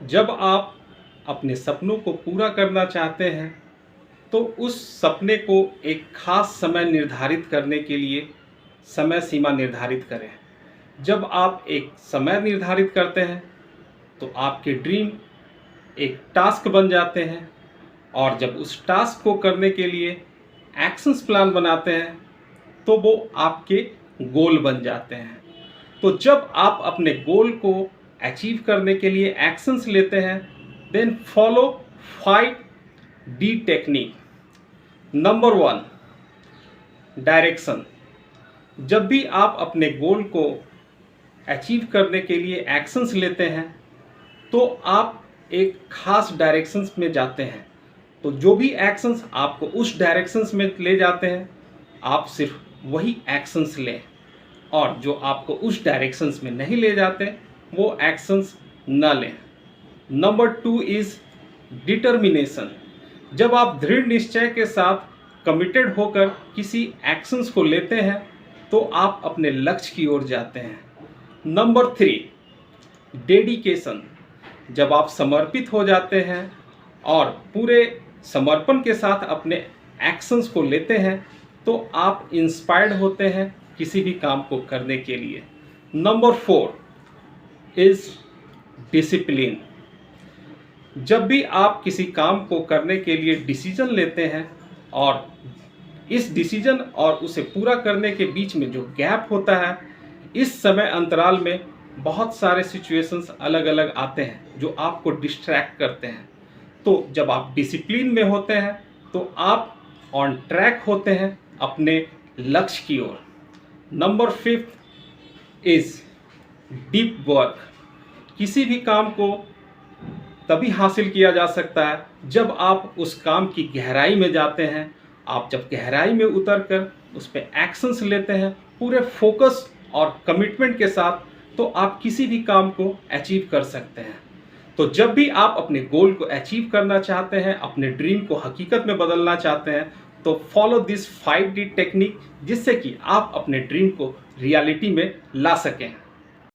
जब आप अपने सपनों को पूरा करना चाहते हैं तो उस सपने को एक खास समय निर्धारित करने के लिए समय सीमा निर्धारित करें। जब आप एक समय निर्धारित करते हैं तो आपके ड्रीम एक टास्क बन जाते हैं, और जब उस टास्क को करने के लिए एक्शंस प्लान बनाते हैं तो वो आपके गोल बन जाते हैं। तो जब आप अपने गोल को अचीव करने के लिए एक्शंस लेते हैं, then follow 5D technique. Number 1, direction. जब भी आप अपने गोल को अचीव करने के लिए एक्शंस लेते हैं तो आप एक खास डायरेक्शंस में जाते हैं। तो जो भी एक्शंस आपको उस डायरेक्शंस में ले जाते हैं, आप सिर्फ वही एक्शंस लें, और जो आपको उस डायरेक्शंस में नहीं ले जाते वो एक्शंस न लें। Number 2 is determination. जब आप दृढ़ निश्चय के साथ कमिटेड होकर किसी एक्शंस को लेते हैं तो आप अपने लक्ष्य की ओर जाते हैं। Number 3, dedication. जब आप समर्पित हो जाते हैं और पूरे समर्पण के साथ अपने एक्शंस को लेते हैं तो आप इंस्पायर्ड होते हैं किसी भी काम को करने के लिए। Number 4 is discipline. जब भी आप किसी काम को करने के लिए डिसीजन लेते हैं और इस डिसीजन और उसे पूरा करने के बीच में जो गैप होता है, इस समय अंतराल में बहुत सारे सिचुएशंस अलग अलग आते हैं जो आपको डिस्ट्रैक्ट करते हैं। तो जब आप डिसिप्लिन में होते हैं तो आप ऑन ट्रैक होते हैं अपने लक्ष्य की ओर। Number 5 is deep work. किसी भी काम को तभी हासिल किया जा सकता है जब आप उस काम की गहराई में जाते हैं। आप जब गहराई में उतरकर उस पर एक्शंस लेते हैं पूरे फोकस और कमिटमेंट के साथ, तो आप किसी भी काम को अचीव कर सकते हैं। तो जब भी आप अपने गोल को अचीव करना चाहते हैं, अपने ड्रीम को हकीकत में बदलना चाहते हैं, तो फॉलो दिस 5D टेक्निक, जिससे कि आप अपने ड्रीम को रियलिटी में ला सकें।